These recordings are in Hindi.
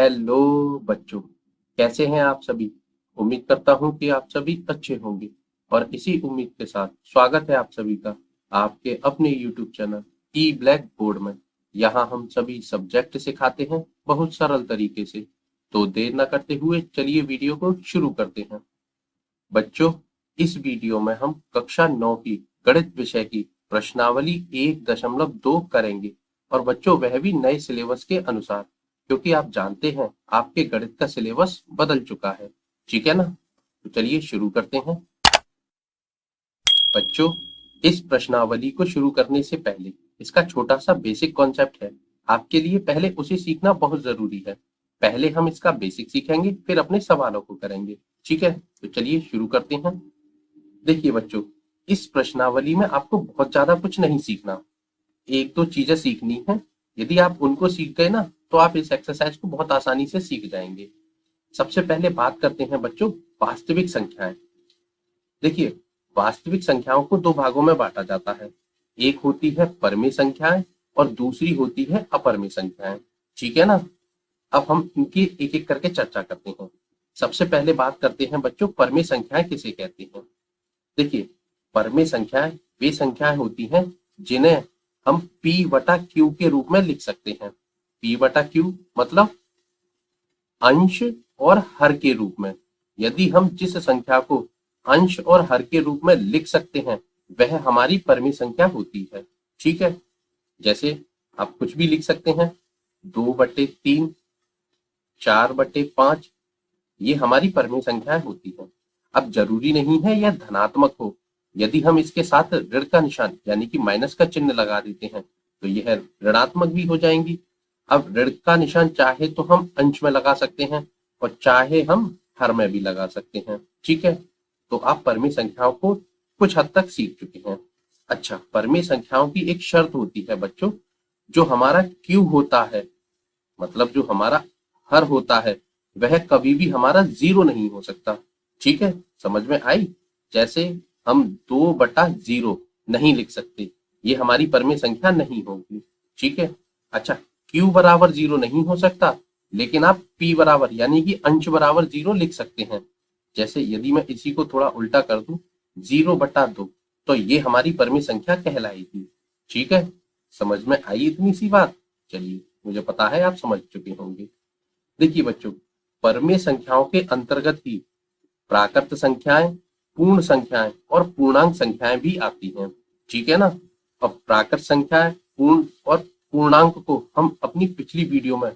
हेलो बच्चों, कैसे हैं आप सभी। उम्मीद करता हूं कि आप सभी अच्छे होंगे और इसी उम्मीद के साथ स्वागत है आप सभी का आपके अपने YouTube चैनल ई ब्लैक बोर्ड में। यहाँ हम सभी सब्जेक्ट सिखाते हैं बहुत सरल तरीके से। तो देर न करते हुए चलिए वीडियो को शुरू करते हैं। बच्चों, इस वीडियो में हम कक्षा 9 की गणित विषय की प्रश्नावली 1.2 करेंगे और बच्चों वह भी नए सिलेबस के अनुसार, क्योंकि आप जानते हैं आपके गणित का सिलेबस बदल चुका है। ठीक है ना, तो चलिए शुरू करते हैं। बच्चों, इस प्रश्नावली को शुरू करने से पहले इसका छोटा सा बेसिक कॉन्सेप्ट है, आपके लिए पहले उसे सीखना बहुत जरूरी है। पहले हम इसका बेसिक सीखेंगे, फिर अपने सवालों को करेंगे। ठीक है, तो चलिए शुरू करते हैं। देखिए बच्चों, इस प्रश्नावली में आपको बहुत ज्यादा कुछ नहीं सीखना, एक दो चीजें सीखनी है। यदि आप उनको सीख गए ना, तो आप इस एक्सरसाइज को बहुत आसानी से सीख जाएंगे। सबसे पहले बात करते हैं बच्चों, वास्तविक संख्याएं। देखिए, वास्तविक संख्याओं को दो भागों में बांटा जाता है। एक होती है परमेय संख्याएं और दूसरी होती है अपरमेय संख्याएं। ठीक है ना, अब हम इनकी एक एक करके चर्चा करते हैं। सबसे पहले बात करते हैं बच्चों, परमेय संख्याएं किसे कहते हैं। देखिए, परमेय संख्याएं वे संख्याएं होती हैं जिन्हें हम p/q के रूप में लिख सकते हैं। p/q मतलब अंश और हर के रूप में। यदि हम जिस संख्या को अंश और हर के रूप में लिख सकते हैं, वह हमारी परमेय संख्या होती है। ठीक है, जैसे आप कुछ भी लिख सकते हैं, 2/3, 4/5, ये हमारी परमेय संख्याएं होती हैं। अब जरूरी नहीं है यह धनात्मक हो। यदि हम इसके साथ ऋण का निशान यानी कि माइनस का चिन्ह लगा देते हैं, तो यह ऋणात्मक भी हो जाएंगी। अब ऋण का निशान चाहे तो हम अंश में लगा सकते हैं और चाहे हम हर में भी लगा सकते हैं। ठीक है, तो आप परमेय संख्याओं को कुछ हद तक सीख चुके हैं। अच्छा, परमेय संख्याओं की एक शर्त होती है बच्चों, जो हमारा क्यू होता है, मतलब जो हमारा हर होता है, वह कभी भी हमारा जीरो नहीं हो सकता। ठीक है, समझ में आई। जैसे हम 2/0 नहीं लिख सकते, ये हमारी परमेय संख्या नहीं होगी। ठीक है, अच्छा, q बराबर 0 नहीं हो सकता, लेकिन आप p बराबर यानी कि अंश बराबर 0 लिख सकते हैं। जैसे यदि मैं इसी को थोड़ा उल्टा कर दूं, 0/2, तो ये हमारी परमेय संख्या कहलाएगी। ठीक है, समझ में आई इतनी सी बात। चलिए, मुझे पता है आप समझ चुके होंगे। देखिए बच्चों, परमेय संख्याओं के अंतर्गत ही प्राकृत संख्याएं, पूर्ण संख्याएं और पूर्णांक संख्याएं भी आती हैं। ठीक है ना, अब प्राकृत संख्याएं, पूर्ण और पूर्णांक को हम अपनी पिछली वीडियो में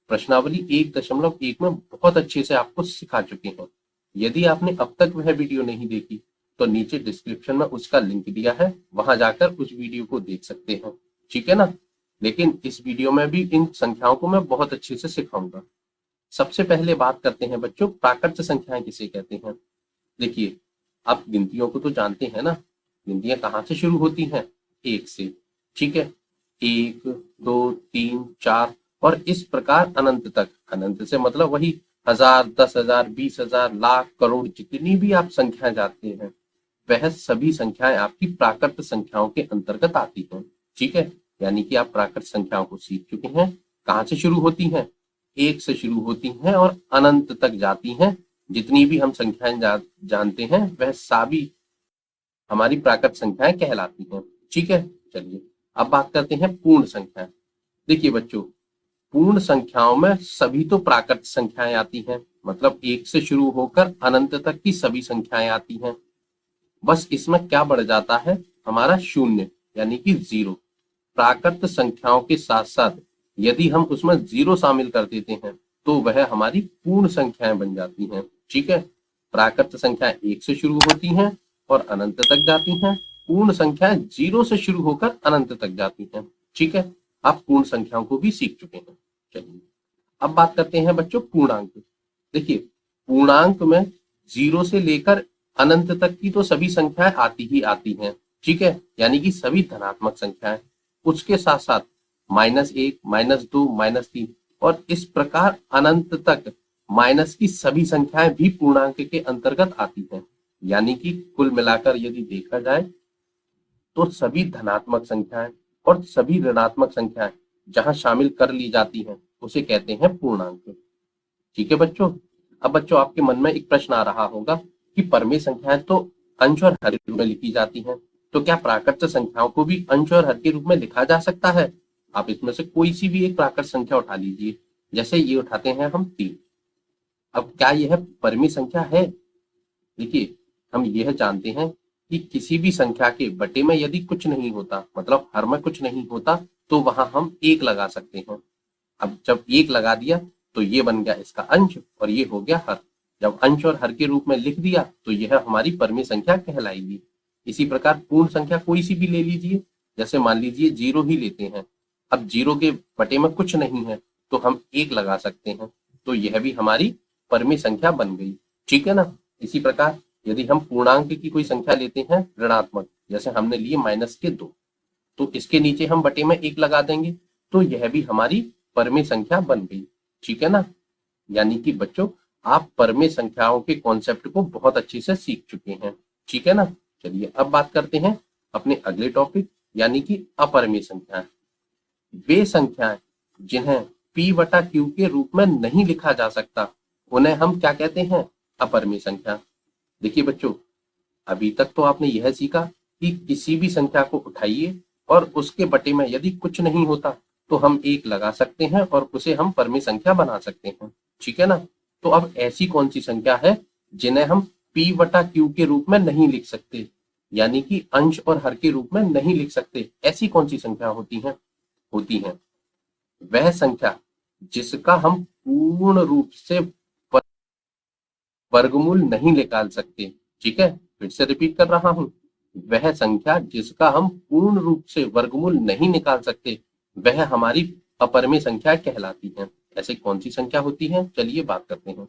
प्रश्नावली 1.1 में बहुत अच्छे से आपको सिखा चुके हैं। यदि आपने अब तक वह वीडियो नहीं देखी, तो नीचे डिस्क्रिप्शन में उसका लिंक दिया है, वहां जाकर उस वीडियो को देख सकते हैं। ठीक है ना, लेकिन इस वीडियो में भी इन संख्याओं को मैं बहुत अच्छे से सिखाऊंगा। सबसे पहले बात करते हैं बच्चों, प्राकृत संख्याएं किसे कहते हैं। देखिए, आप गिनतियों को तो जानते हैं ना, गिनतियां कहाँ से शुरू होती हैं, 1 से। ठीक है, 1, 2, 3, 4 और इस प्रकार अनंत तक। अनंत से मतलब वही 1000, 10,000, 20,000, लाख, करोड़, जितनी भी आप संख्याएं जानते हैं, वह सभी संख्याएं आपकी प्राकृत संख्याओं के अंतर्गत आती हैं। ठीक है, यानी कि आप प्राकृत संख्याओं को सीख चुके हैं। कहाँ से शुरू होती हैं, 1 से शुरू होती हैं और अनंत तक जाती हैं। जितनी भी हम संख्याएं जानते हैं, वह सभी हमारी प्राकृत संख्याएं कहलाती हैं। ठीक है, चलिए अब बात करते हैं पूर्ण संख्याएं। देखिए बच्चों, पूर्ण संख्याओं में सभी तो प्राकृत संख्याएं आती हैं, मतलब 1 से शुरू होकर अनंत तक की सभी संख्याएं आती हैं। बस इसमें क्या बढ़ जाता है, हमारा शून्य यानी कि 0। प्राकृत संख्याओं के साथ साथ यदि हम उसमें 0 शामिल कर देते हैं, तो वह हमारी पूर्ण संख्याएं बन जाती हैं। ठीक है, प्राकृत संख्याएं 1 से शुरू होती हैं और अनंत तक जाती हैं। पूर्ण संख्याएं 0 से शुरू होकर अनंत तक जाती हैं। ठीक है, आप पूर्ण संख्याओं को भी सीख चुके हैं। चलिए अब बात करते हैं बच्चों पूर्णांक। देखिए, पूर्णांक में 0 से लेकर अनंत तक की तो सभी संख्याएं आती ही आती हैं। ठीक है, यानी कि सभी धनात्मक संख्याएं। उसके साथ साथ -1, -2, -3 और इस प्रकार अनंत तक माइनस की सभी संख्याएं भी पूर्णांक के अंतर्गत आती हैं। यानी कि कुल मिलाकर यदि देखा जाए, तो सभी धनात्मक संख्याएं और सभी ऋणात्मक संख्याएं जहां शामिल कर ली जाती हैं, उसे कहते हैं पूर्णांक। ठीक है बच्चों। अब बच्चों आपके मन में एक प्रश्न आ रहा होगा कि परमेय संख्याएं तो अंश और हर के रूप में लिखी जाती हैं, तो क्या प्राकृत संख्याओं को भी अंश और हर के रूप में लिखा जा सकता है? आप इसमें से कोई सी भी एक प्राकृत संख्या उठा लीजिए, जैसे ये उठाते हैं हम 3। अब क्या यह परमीय संख्या है? देखिए, हम यह जानते हैं कि किसी भी संख्या के बटे में यदि कुछ नहीं होता, मतलब हर में कुछ नहीं होता, तो वहां हम 1 लगा सकते हैं। अब जब 1 लगा दिया तो ये बन गया इसका अंश और ये हो गया हर। जब अंश और हर के रूप में लिख दिया तो यह हमारी परमीय संख्या कहलाएगी। इसी प्रकार पूर्ण संख्या कोई सी भी ले लीजिए, जैसे मान लीजिए 0 ही लेते हैं। अब 0 के बटे में कुछ नहीं है तो हम 1 लगा सकते हैं, तो यह भी हमारी परमीय संख्या बन गई। ठीक है ना। इसी प्रकार यदि हम पूर्णांक की कोई संख्या लेते हैं ऋणात्मक, जैसे हमने लिए -2, तो इसके नीचे हम बटे में 1 लगा देंगे, तो यह भी हमारी परमेय संख्या बन गई। ठीक है ना। यानी कि बच्चों आप परमेय संख्याओं के कॉन्सेप्ट को बहुत अच्छे से सीख चुके हैं। ठीक है ना। चलिए अब बात करते हैं अपने अगले टॉपिक, यानी कि अपरमेय संख्याएं। वे संख्याएं जिन्हें p/q के रूप में नहीं लिखा जा सकता, उन्हें हम क्या कहते हैं? अपरमेय संख्या। देखिए बच्चों, अभी तक तो आपने यह सीखा कि किसी भी संख्या को उठाइए और उसके बटे में यदि कुछ नहीं होता तो हम 1 लगा सकते हैं और उसे हम परमेय संख्या बना सकते हैं। ठीक है ना। तो अब ऐसी कौन सी संख्या है जिन्हें हम p/q के रूप में नहीं लिख सकते, यानी कि अंश और हर के रूप में नहीं लिख सकते? ऐसी कौन सी संख्या होती हैं वह संख्या जिसका हम पूर्ण रूप से वर्गमूल नहीं निकाल सकते। ठीक है, फिर से रिपीट कर रहा हूं, वह संख्या जिसका हम पूर्ण रूप से वर्गमूल नहीं निकाल सकते, वह हमारी अपरमेय संख्या कहलाती है। ऐसे कौन सी संख्या होती है, चलिए बात करते हैं।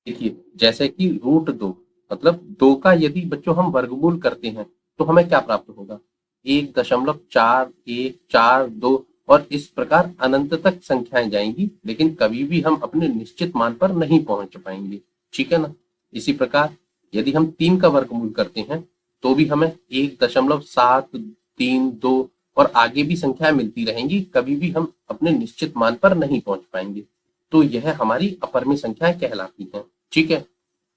देखिए, जैसे कि √2, मतलब 2 का यदि बच्चों हम वर्गमूल करते हैं तो हमें क्या प्राप्त होगा? 1.4142, और इस प्रकार अनंत तक संख्याएं जाएंगी, लेकिन कभी भी हम अपने निश्चित मान पर नहीं पहुंच पाएंगे। ठीक है ना। इसी प्रकार यदि हम 3 का वर्गमूल करते हैं तो भी हमें 1.732 और आगे भी संख्याएं मिलती रहेंगी, कभी भी हम अपने निश्चित मान पर नहीं पहुंच पाएंगे। तो यह हमारी अपरमेय संख्याएं कहलाती हैं। ठीक है।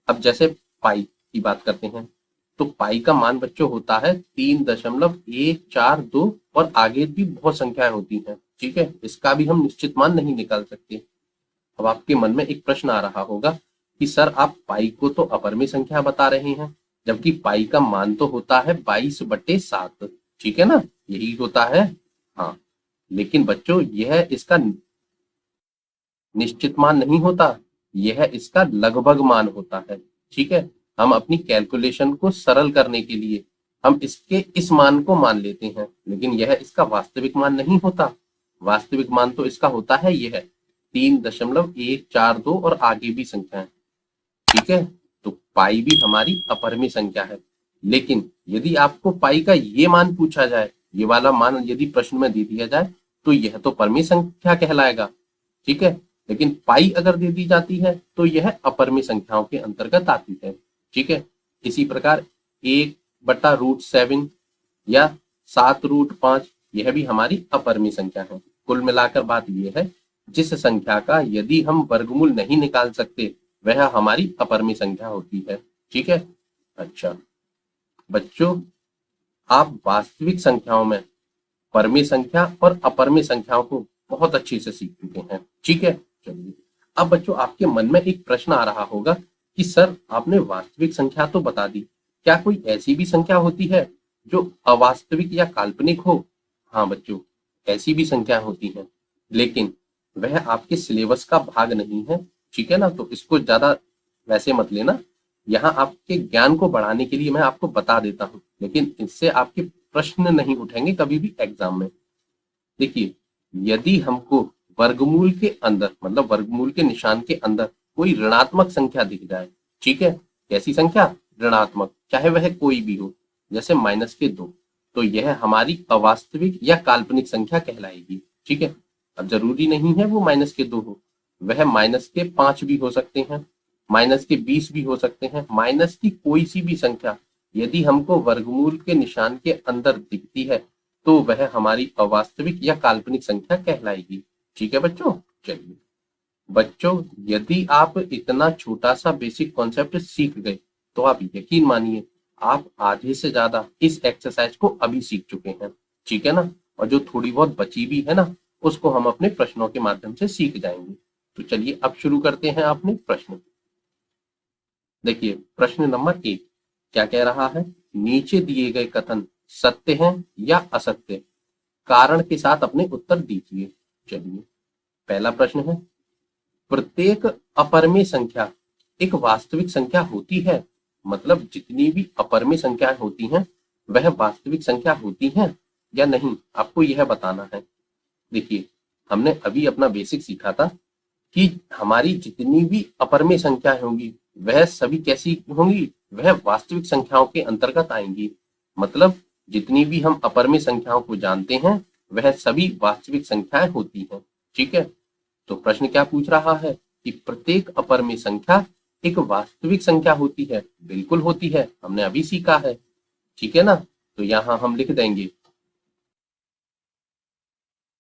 अब जैसे पाई की बात करते हैं, तो पाई का मान बच्चों होता है 3.142, और आगे भी बहुत संख्याएं होती हैं। ठीक है, इसका भी हम निश्चित मान नहीं निकाल सकते। अब आपके मन में एक प्रश्न आ रहा होगा कि सर आप पाई को तो अपरमेय संख्या बता रहे हैं, जबकि पाई का मान तो होता है 22/7। ठीक है ना, यही होता है। हाँ, लेकिन बच्चों यह इसका निश्चित मान नहीं होता, यह इसका लगभग मान होता है। ठीक है, हम अपनी कैलकुलेशन को सरल करने के लिए हम इसके इस मान को मान लेते हैं, लेकिन यह इसका वास्तविक मान नहीं होता। वास्तविक मान तो इसका होता है यह 3.142 और आगे भी संख्याएं। ठीक है, तो पाई भी हमारी अपरमेय संख्या है। लेकिन यदि आपको पाई का ये मान पूछा जाए, ये वाला मान यदि प्रश्न में दे दिया जाए, तो यह तो परमेय संख्या कहलाएगा। ठीक है, लेकिन पाई अगर दे दी जाती है तो यह अपरमेय संख्याओं के अंतर्गत आती है। ठीक है। इसी प्रकार 1/√7 या 7√5, यह भी हमारी अपरमेय संख्या है। कुल मिलाकर बात यह है, जिस संख्या का यदि हम वर्गमूल नहीं निकाल सकते, वह हमारी अपरमेय संख्या होती है। ठीक है। अच्छा बच्चों, आप वास्तविक संख्याओं में परमेय संख्या और अपरमेय संख्याओं को बहुत अच्छे से सीख चुके हैं। ठीक है। चलिए, अब बच्चों आपके मन में एक प्रश्न आ रहा होगा कि सर आपने वास्तविक संख्या तो बता दी, क्या कोई ऐसी भी संख्या होती है जो अवास्तविक या काल्पनिक हो? हाँ बच्चों, ऐसी भी संख्या होती हैं, लेकिन वह आपके सिलेबस का भाग नहीं है। ठीक है ना, तो इसको ज्यादा वैसे मत लेना। यहाँ आपके ज्ञान को बढ़ाने के लिए मैं आपको बता देता हूँ, लेकिन इससे आपके प्रश्न नहीं उठेंगे कभी भी एग्जाम में। देखिए, यदि हमको वर्गमूल के अंदर, मतलब वर्गमूल के निशान के अंदर कोई ऋणात्मक संख्या दिख जाए, ठीक है, कैसी संख्या? ऋणात्मक, चाहे वह कोई भी हो, जैसे -2, तो यह हमारी अवास्तविक या काल्पनिक संख्या कहलाएगी। ठीक है। अब जरूरी नहीं है वो -2 हो, वह -5 भी हो सकते हैं, -20 भी हो सकते हैं। माइनस की कोई सी भी संख्या यदि हमको वर्गमूल के निशान के अंदर दिखती है तो वह हमारी अवास्तविक या काल्पनिक संख्या कहलाएगी। ठीक है बच्चों। चलिए, बच्चों, यदि आप इतना छोटा सा बेसिक कॉन्सेप्ट सीख गए तो आप यकीन मानिए आप आधे से ज्यादा इस एक्सरसाइज को अभी सीख चुके हैं। ठीक है ना? और जो थोड़ी बहुत बची भी है ना, उसको हम अपने प्रश्नों के माध्यम से सीख जाएंगे। तो चलिए अब शुरू करते हैं अपने प्रश्न। देखिए प्रश्न नंबर 1 क्या कह रहा है, नीचे दिए गए कथन सत्य हैं या असत्य, कारण के साथ अपने उत्तर दीजिए। चलिए पहला प्रश्न है, प्रत्येक अपरिमेय संख्या एक वास्तविक संख्या होती है। मतलब जितनी भी अपरिमेय संख्याएं होती हैं वह वास्तविक संख्या होती हैं या नहीं, आपको यह बताना है। देखिए हमने अभी अपना बेसिक सीखा था कि हमारी जितनी भी अपरिमेय संख्याएं होंगी वह सभी कैसी होंगी, वह वास्तविक संख्याओं के अंतर्गत आएंगी। मतलब जितनी भी हम अपरिमेय संख्याओं को जानते हैं वह सभी वास्तविक संख्याएं होती हैं। ठीक है? तो प्रश्न क्या पूछ रहा है कि प्रत्येक अपरिमेय संख्या एक वास्तविक संख्या होती है। बिल्कुल होती है, हमने अभी सीखा है। ठीक है ना? तो यहां हम लिख देंगे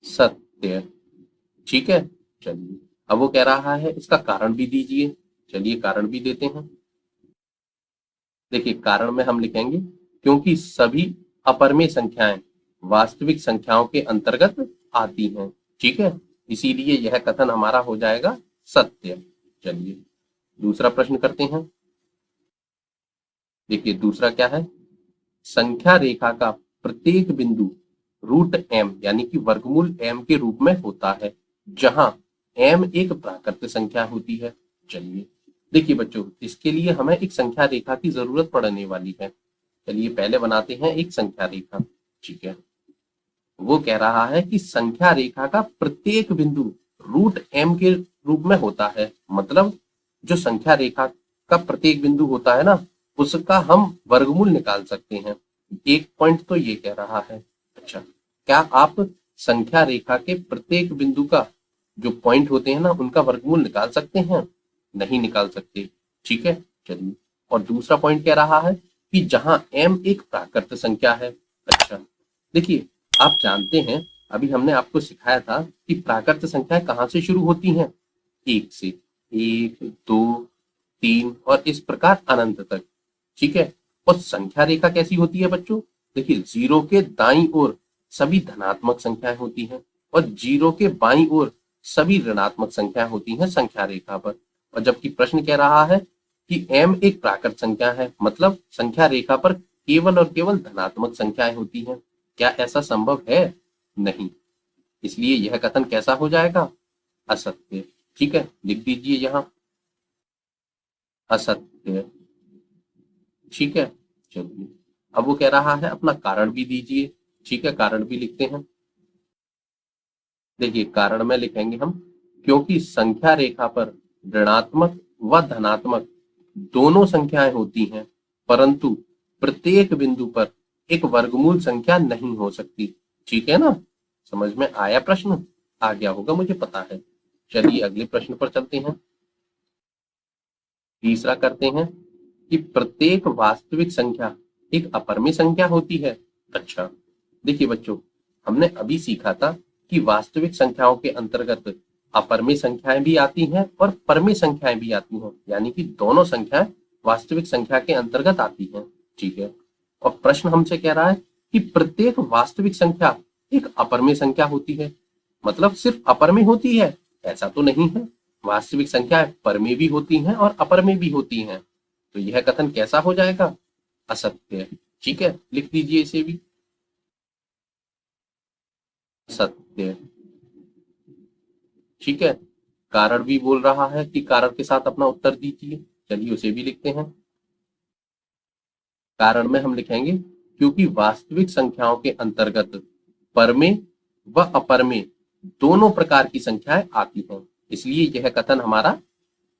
सत्य। ठीक है, चलिए अब वो कह रहा है इसका कारण भी दीजिए। चलिए कारण भी देते हैं। देखिए कारण में हम लिखेंगे क्योंकि सभी अपरिमेय संख्याएं वास्तविक संख्याओं के अंतर्गत आती हैं। ठीक है, इसीलिए यह कथन हमारा हो जाएगा सत्य। चलिए दूसरा प्रश्न करते हैं। देखिए दूसरा क्या है, संख्या रेखा का प्रत्येक बिंदु रूट एम यानी कि वर्गमूल एम के रूप में होता है, जहां एम एक प्राकृत संख्या होती है। चलिए देखिए बच्चों, इसके लिए हमें एक संख्या रेखा की जरूरत पड़ने वाली है। चलिए पहले बनाते हैं एक संख्या रेखा। ठीक है, वो कह रहा है कि संख्या रेखा का प्रत्येक बिंदु रूट एम के रूप में होता है। मतलब जो संख्या रेखा का प्रत्येक बिंदु होता है ना, उसका हम वर्गमूल निकाल सकते हैं। एक पॉइंट तो ये कह रहा है। अच्छा, क्या आप संख्या रेखा के प्रत्येक बिंदु का जो पॉइंट होते हैं ना उनका वर्गमूल निकाल सकते हैं? नहीं निकाल सकते। ठीक है, चलिए। और दूसरा पॉइंट कह रहा है कि जहां m एक प्राकृत संख्या है। अच्छा देखिए, आप जानते हैं अभी हमने आपको सिखाया था कि प्राकृत संख्याएं कहां से शुरू होती हैं? एक से, एक, दो, तीन और इस प्रकार अनंत तक। ठीक है, और संख्या रेखा कैसी होती है बच्चों? देखिए जीरो के दाईं ओर सभी धनात्मक संख्याएं होती हैं और जीरो के बाईं ओर सभी ऋणात्मक संख्याएं होती हैं संख्या रेखा पर। और जबकि प्रश्न कह रहा है कि m एक प्राकृत संख्या है, मतलब संख्या रेखा पर केवल और केवल धनात्मक संख्याएं होती हैं। क्या ऐसा संभव है? नहीं। इसलिए यह कथन कैसा हो जाएगा? असत्य। ठीक है, लिख दीजिए यहां असत्य। ठीक है, चलिए अब वो कह रहा है अपना कारण भी दीजिए। ठीक है, कारण भी लिखते हैं। देखिए कारण में लिखेंगे हम क्योंकि संख्या रेखा पर ऋणात्मक व धनात्मक दोनों संख्याएं होती हैं, परंतु प्रत्येक बिंदु पर एक वर्गमूल संख्या नहीं हो सकती। ठीक है ना? समझ में आया? प्रश्न आ गया होगा, मुझे पता है। चलिए अगले प्रश्न पर चलते हैं। तीसरा करते हैं कि प्रत्येक वास्तविक संख्या एक अपरिमेय संख्या होती है। अच्छा देखिए बच्चों, हमने अभी सीखा था कि वास्तविक संख्याओं के अंतर्गत अपरिमेय संख्याएं भी आती हैं और परिमेय संख्याएं भी आती हैं, यानी कि दोनों संख्याएं वास्तविक संख्या के अंतर्गत आती हैं। ठीक है, और प्रश्न हमसे कह रहा है कि प्रत्येक वास्तविक संख्या एक अपरिमेय संख्या होती है। मतलब सिर्फ अपरिमेय होती है ऐसा तो नहीं है, वास्तविक संख्याएं परिमेय भी होती हैं और अपरिमेय भी होती हैं। तो यह कथन कैसा हो जाएगा? असत्य। ठीक है, लिख दीजिए इसे भी सत्य। ठीक है, कारण भी बोल रहा है कि कारण के साथ अपना उत्तर दीजिए। चलिए उसे भी लिखते हैं। कारण में हम लिखेंगे क्योंकि वास्तविक संख्याओं के अंतर्गत परमेय व अपरमेय दोनों प्रकार की संख्याएं आती हैं, इसलिए यह कथन हमारा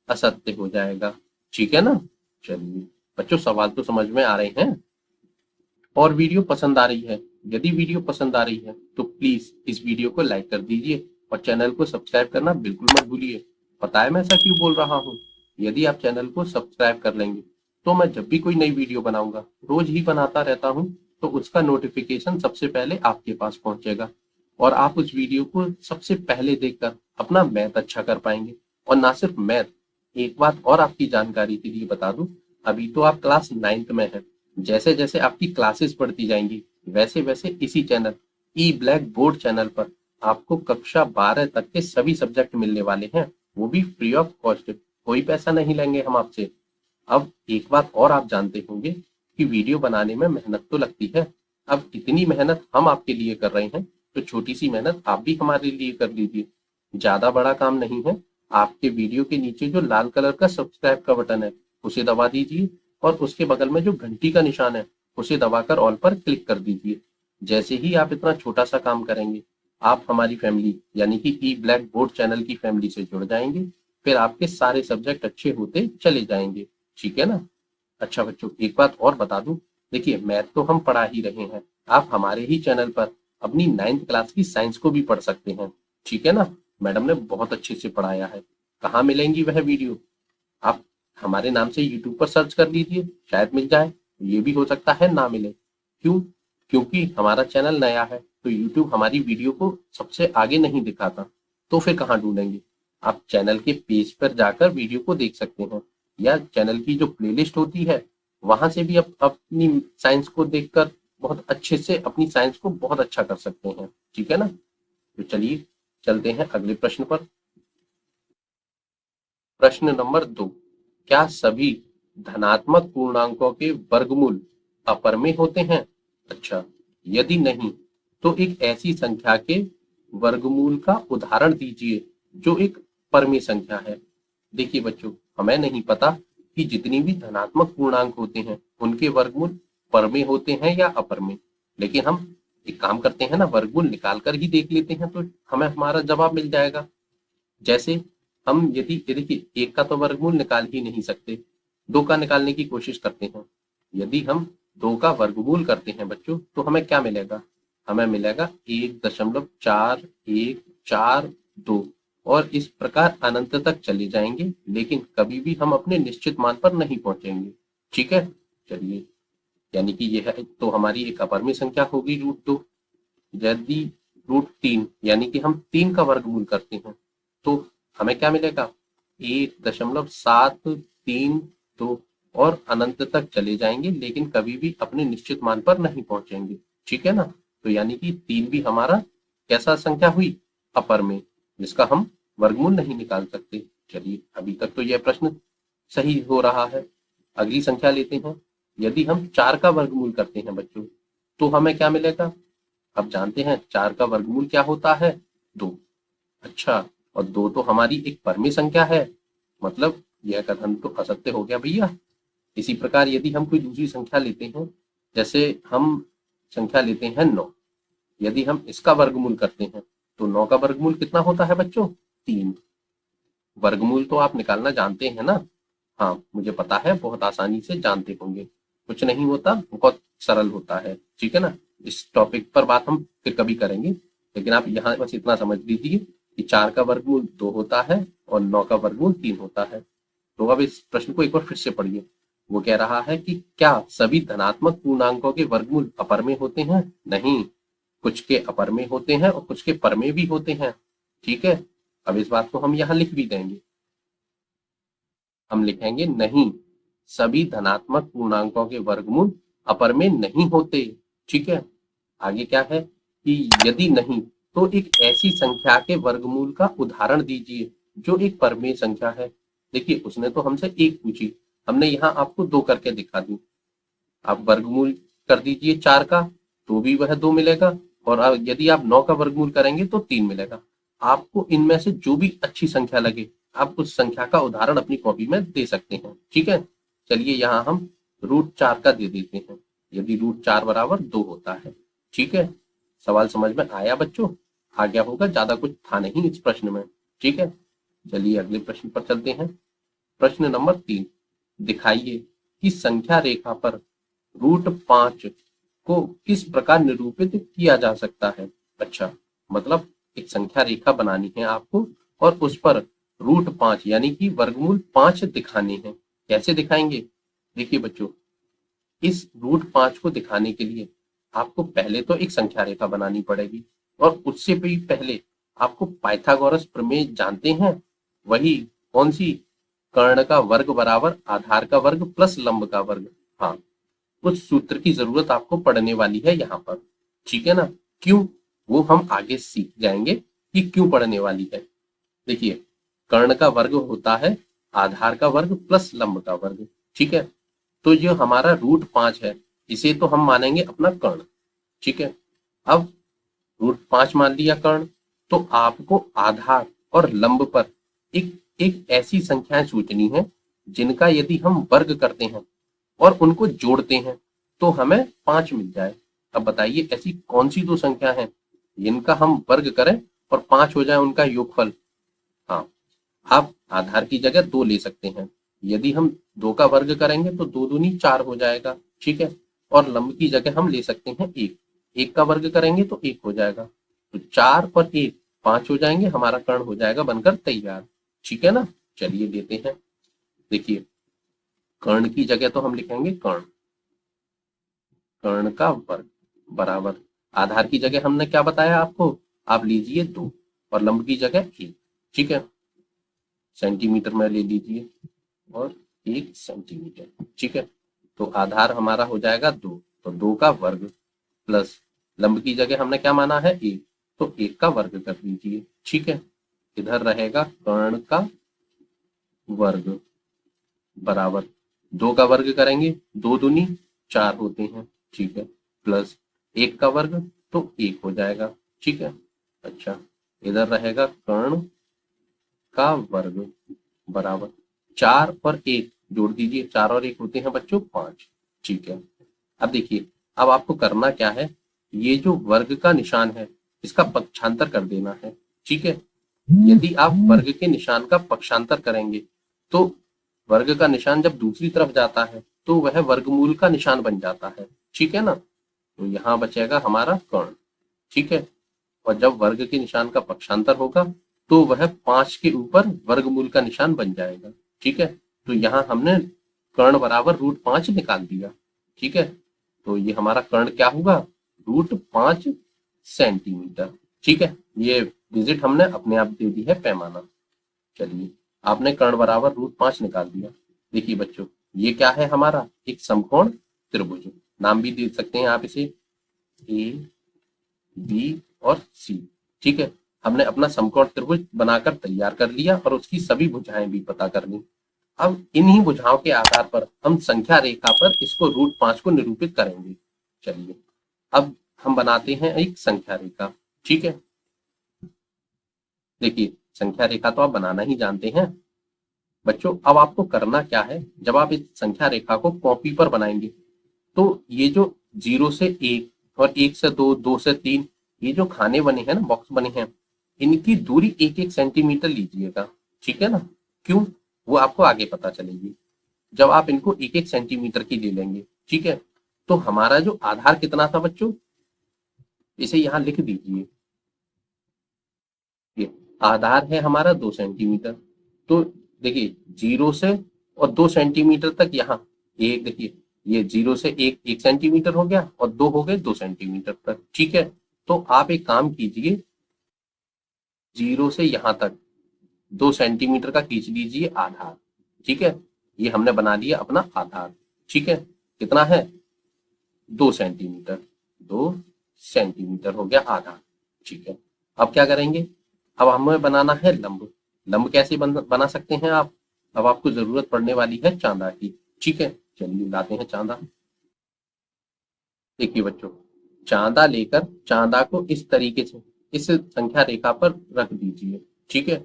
असत्य हो जाएगा। ठीक है ना? चलिए बच्चों, सवाल तो समझ में आ रहे हैं और वीडियो पसंद आ रही है? यदि वीडियो पसंद आ रही है तो प्लीज इस वीडियो को लाइक कर दीजिए और चैनल को सब्सक्राइब करना बिल्कुल मत भूलिए। पता है मैं ऐसा क्यों बोल रहा हूँ? यदि आप चैनल को सब्सक्राइब कर लेंगे तो मैं जब भी कोई नई वीडियो बनाऊंगा, रोज ही बनाता रहता हूँ, तो उसका नोटिफिकेशन सबसे पहले आपके पास पहुंचेगा और आप उस वीडियो को सबसे पहले देखकर अपना मैथ अच्छा कर पाएंगे। और ना सिर्फ मैथ, एक बात और आपकी जानकारी के लिए बता दूं, अभी तो आप क्लास 9th में हैं। जैसे जैसे आपकी क्लासेस बढ़ती जाएंगी, वैसे वैसे इसी चैनल ई ब्लैक बोर्ड चैनल पर आपको कक्षा 12 तक के सभी सब्जेक्ट मिलने वाले हैं, वो भी फ्री ऑफ कॉस्ट। कोई पैसा नहीं लेंगे हम आपसे। अब एक बात और आप जानते होंगे कि वीडियो बनाने में मेहनत तो लगती है। अब इतनी मेहनत हम आपके लिए कर रहे हैं, तो छोटी सी मेहनत आप भी हमारे लिए कर लीजिए। ज्यादा बड़ा काम नहीं है। आपके वीडियो के नीचे जो लाल कलर का सब्सक्राइब का बटन है, उसे दबा दीजिए और उसके बगल में जो घंटी का निशान है, उसे दबाकर ऑल पर क्लिक कर दीजिए। जैसे ही आप इतना छोटा सा काम करेंगे, आप हमारी फैमिली यानी कि ई ब्लैक बोर्ड चैनल की फैमिली से जुड़ जाएंगे। फिर आपके सारे सब्जेक्ट अच्छे होते चले जाएंगे। ठीक है ना? अच्छा बच्चों, एक बात और बता दूं, देखिए मैथ तो हम पढ़ा ही रहे हैं, आप हमारे ही चैनल पर अपनी 9th क्लास की साइंस को भी पढ़ सकते हैं। ठीक है ना? मैडम ने बहुत अच्छे से पढ़ाया है। कहाँ मिलेंगी वह वीडियो? आप हमारे नाम से यूट्यूब पर सर्च कर लीजिए, शायद मिल जाए। ये भी हो सकता है ना मिले। क्यों? क्योंकि हमारा चैनल नया है, तो यूट्यूब हमारी वीडियो को सबसे आगे नहीं दिखाता। तो फिर कहाँ ढूंढेंगे? आप चैनल के पेज पर जाकर वीडियो को देख सकते हैं, या चैनल की जो प्लेलिस्ट होती है, वहां से भी आप अपनी साइंस को देखकर बहुत अच्छे से अपनी साइंस को बहुत अच्छा कर सकते हैं। ठीक है ना? तो चलिए चलते हैं अगले प्रश्न पर। प्रश्न नंबर 2, क्या सभी धनात्मक पूर्णांकों के वर्गमूल अपरमेय होते हैं? अच्छा, यदि नहीं, तो एक ऐसी संख्या के वर्गमूल का उदाहरण दीजिए जो एक परमेय संख्या है। देखिए बच्चों, हमें नहीं पता कि जितनी भी धनात्मक पूर्णांक होते हैं उनके वर्गमूल परमेय होते हैं या अपरमेय, लेकिन हम एक काम करते हैं ना, वर्गमूल निकाल कर ही देख लेते हैं, तो हमें हमारा जवाब मिल जाएगा। जैसे हम यदि देखिए, एक का तो वर्गमूल निकाल ही नहीं सकते, दो का निकालने की कोशिश करते हैं। यदि हम दो का वर्गमूल करते हैं बच्चों, तो हमें क्या मिलेगा? हमें मिलेगा 1.4142, और इस प्रकार अनंत तक चले जाएंगे, लेकिन कभी भी हम अपने निश्चित मान पर नहीं पहुंचेंगे। ठीक है? चलिए, यानी कि यह तो हमारी एक अपरमेय संख्या होगी √2। यदि √3 यानी कि हम 3 का वर्गमूल करते हैं, तो हमें क्या मिलेगा? 1.732, और अनंत तक चले जाएंगे, लेकिन कभी भी अपने निश्चित मान पर नहीं पहुंचेंगे। ठीक है ना? तो यानी कि 3 भी हमारा कैसा संख्या हुई? अपरमेय, जिसका हम वर्गमूल नहीं निकाल सकते। चलिए, अभी तक तो यह प्रश्न सही हो रहा है। अगली संख्या लेते हैं। यदि हम 4 का वर्गमूल करते हैं बच्चों, तो हमें क्या मिलेगा? अब जानते हैं 4 का वर्गमूल क्या होता है? 2। अच्छा, और 2 तो हमारी एक परमेय संख्या है, मतलब यह कथन तो असत्य हो गया भैया। इसी प्रकार यदि हम कोई दूसरी संख्या लेते हैं, जैसे हम संख्या लेते हैं 9, यदि हम इसका वर्गमूल करते हैं, तो 9 का वर्गमूल कितना होता है बच्चों? 3। वर्गमूल तो आप निकालना जानते हैं ना? हाँ, मुझे पता है, बहुत आसानी से जानते होंगे। कुछ नहीं होता, बहुत सरल होता है। ठीक है ना? इस टॉपिक पर बात हम फिर कभी करेंगे, लेकिन आप यहाँ बस इतना समझ लीजिए कि 4 का वर्गमूल 2 होता है और 9 का वर्गमूल 3 होता है। तो अब इस प्रश्न को एक बार फिर से पढ़िए। वो कह रहा है कि क्या सभी धनात्मक पूर्णांकों के वर्गमूल अपरमेय होते हैं? नहीं, कुछ के अपरमेय होते हैं और कुछ के परमेय भी होते हैं। ठीक है? अब इस बात को हम यहाँ लिख भी देंगे। हम लिखेंगे नहीं, सभी धनात्मक पूर्णांकों के वर्गमूल अपरमेय नहीं होते। ठीक है? आगे क्या है कि यदि नहीं, तो एक ऐसी संख्या के वर्गमूल का उदाहरण दीजिए जो एक परमेय संख्या है। देखिए, उसने तो हमसे एक पूछी, हमने यहाँ आपको 2 करके दिखा दी। आप वर्गमूल कर दीजिए 4 का, तो भी वह 2 मिलेगा, और यदि आप 9 का वर्गमूल करेंगे तो 3 मिलेगा। आपको इनमें से जो भी अच्छी संख्या लगे, आप उस संख्या का उदाहरण अपनी कॉपी में दे सकते हैं। ठीक है? चलिए, यहाँ हम √4 का दे देते हैं, यदि √4 बराबर 2 होता है। ठीक है? सवाल समझ में आया बच्चों? आ गया होगा, ज्यादा कुछ था नहीं इस प्रश्न में। ठीक है? चलिए अगले प्रश्न पर चलते हैं। प्रश्न नंबर 3, दिखाइए कि संख्या रेखा पर √5 को किस प्रकार निरूपित किया जा सकता है? अच्छा, मतलब एक संख्या रेखा बनानी है आपको, और उस पर √5 यानी कि वर्गमूल 5 दिखाने हैं। कैसे दिखाएंगे? देखिए बच्चों, इस √5 को दिखाने के लिए आपको पहले तो एक संख्या रेखा बनानी पड़ेगी, और उससे भी पहले आपको पाइथागोरस प्रमेय जानते हैं? वही कौन सी? कर्ण का वर्ग बराबर आधार का वर्ग प्लस लंब का वर्ग। हाँ, उस सूत्र की जरूरत आपको पड़ने वाली है यहाँ पर, ठीक है ना। क्यों? वो हम आगे सीख जाएंगे कि क्यों पड़ने वाली है। देखिए, कर्ण का वर्ग होता है आधार का वर्ग प्लस लंब का वर्ग, ठीक है। तो जो हमारा √5 है, इसे तो हम मानेंगे अपना कर्ण, ठीक है। अब √5 मान लिया कर्ण, तो आपको आधार और लंब पर एक एक ऐसी संख्याएं सोचनी है जिनका यदि हम वर्ग करते हैं और उनको जोड़ते हैं तो हमें 5 मिल जाए। अब बताइए ऐसी कौन सी दो संख्या है जिनका हम वर्ग करें और 5 हो जाए उनका योगफल? हाँ, आप आधार की जगह 2 ले सकते हैं। यदि हम 2 का वर्ग करेंगे तो 2 दूनी 4 हो जाएगा, ठीक है। और लंब की जगह हम ले सकते हैं 1। 1 का वर्ग करेंगे तो 1 हो जाएगा, तो 4 और 1 5 हो जाएंगे, हमारा कर्ण हो जाएगा बनकर तैयार, ठीक है ना। चलिए देते हैं। देखिए, कर्ण की जगह तो हम लिखेंगे कर्ण, कर्ण का वर्ग बराबर आधार की जगह हमने क्या बताया आपको, आप लीजिए 2 और लंब की जगह 1, ठीक है। सेंटीमीटर में ले लीजिए और 1 सेंटीमीटर, ठीक है। तो आधार हमारा हो जाएगा 2, तो 2 का वर्ग प्लस लंब की जगह हमने क्या माना है 1, तो 1 का वर्ग कर दीजिए, ठीक है। इधर रहेगा कर्ण का वर्ग बराबर 2 का वर्ग करेंगे 2 दूनी 4 होते हैं, ठीक है, प्लस 1 का वर्ग तो 1 हो जाएगा, ठीक है। अच्छा, इधर रहेगा कर्ण का वर्ग बराबर 4 और 1 जोड़ दीजिए, 4 और 1 होते हैं बच्चों 5, ठीक है। अब देखिए, अब आपको करना क्या है, ये जो वर्ग का निशान है इसका पक्षांतर कर देना है, ठीक है। यदि आप वर्ग के निशान का पक्षांतर करेंगे तो वर्ग का निशान जब दूसरी तरफ जाता है तो वह वर्गमूल का निशान बन जाता है, ठीक है ना। तो यहाँ बचेगा हमारा कर्ण, ठीक है। और जब वर्ग के निशान का पक्षांतर होगा तो वह 5 के ऊपर वर्गमूल का निशान बन जाएगा, ठीक है। तो यहाँ हमने कर्ण बराबर √5 निकाल दिया, ठीक है। तो ये हमारा कर्ण क्या होगा, √5 सेंटीमीटर, ठीक है। ये डिजिट हमने अपने आप दे दी है पैमाना। चलिए, आपने कर्ण बराबर √5 निकाल दिया। देखिए बच्चों, ये क्या है हमारा, एक समकोण त्रिभुज, नाम भी दे सकते हैं आप इसे ए बी और सी, ठीक है। हमने अपना समकोण त्रिभुज बनाकर तैयार कर लिया और उसकी सभी भुजाएं भी पता कर ली। अब इन्हीं भुजाओं के आधार पर हम संख्या रेखा पर इसको √5 को निरूपित करेंगे। चलिए, अब हम बनाते हैं एक संख्या रेखा, ठीक है। देखिए, संख्या रेखा तो आप बनाना ही जानते हैं बच्चों। अब आपको करना क्या है, जब आप इस संख्या रेखा को कॉपी पर बनाएंगे तो ये जो 0 से 1 और 1 से 2, 2 से 3, ये जो खाने बने हैं ना, बॉक्स बने हैं, इनकी दूरी 1-1 सेंटीमीटर लीजिएगा, ठीक है ना। क्यों? वो आपको आगे पता चलेगी जब आप इनको 1-1 सेंटीमीटर की ले लेंगे, ठीक है। तो हमारा जो आधार कितना था बच्चों, इसे यहाँ लिख दीजिए। ये आधार है हमारा 2 सेंटीमीटर। तो देखिए, 0 से और 2 सेंटीमीटर तक यहाँ एक, देखिए ये 0 से 1 सेंटीमीटर हो गया और 2 हो गए 2 सेंटीमीटर तक, ठीक है। तो आप एक काम कीजिए, 0 से यहाँ तक 2 सेंटीमीटर का खींच लीजिए आधार, ठीक है। ये हमने बना लिया अपना आधार, ठीक है। कितना है, 2 सेंटीमीटर, 2 सेंटीमीटर हो गया आधार, ठीक है। अब क्या करेंगे, अब हमें बनाना है लंब। लंब कैसे बना सकते हैं आप, अब आपको जरूरत पड़ने वाली है चांदा की, ठीक है। चलिए लाते हैं चांदा। देखिए बच्चों, चांदा लेकर चांदा को इस तरीके से इस संख्या रेखा पर रख दीजिए, ठीक है।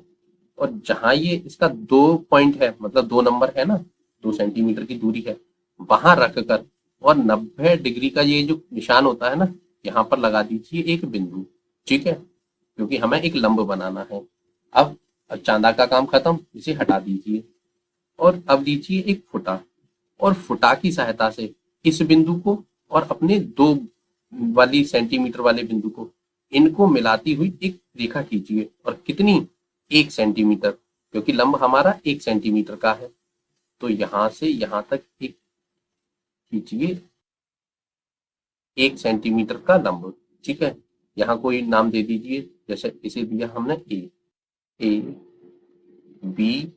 और जहां ये इसका 2 पॉइंट है, मतलब 2 नंबर है ना, 2 सेंटीमीटर की दूरी है, वहां रख कर और 90 डिग्री का ये जो निशान होता है ना, यहाँ पर लगा दीजिए एक बिंदु, ठीक है, क्योंकि हमें एक लंब बनाना है। अब चांदा का काम खत्म, इसे हटा दीजिए और अब लीजिए एक फुटा, और फुटा की सहायता से इस बिंदु को और अपने 2 वाली सेंटीमीटर वाले बिंदु को, इनको मिलाती हुई एक रेखा खींचिए। और कितनी, 1 सेंटीमीटर, क्योंकि लंब हमारा 1 सेंटीमीटर का है। तो यहां से यहां तक एक खींचिए 1 सेंटीमीटर का लंब, ठीक है। यहाँ कोई नाम दे दीजिए, जैसे इसे दिया हमने ए, ए बी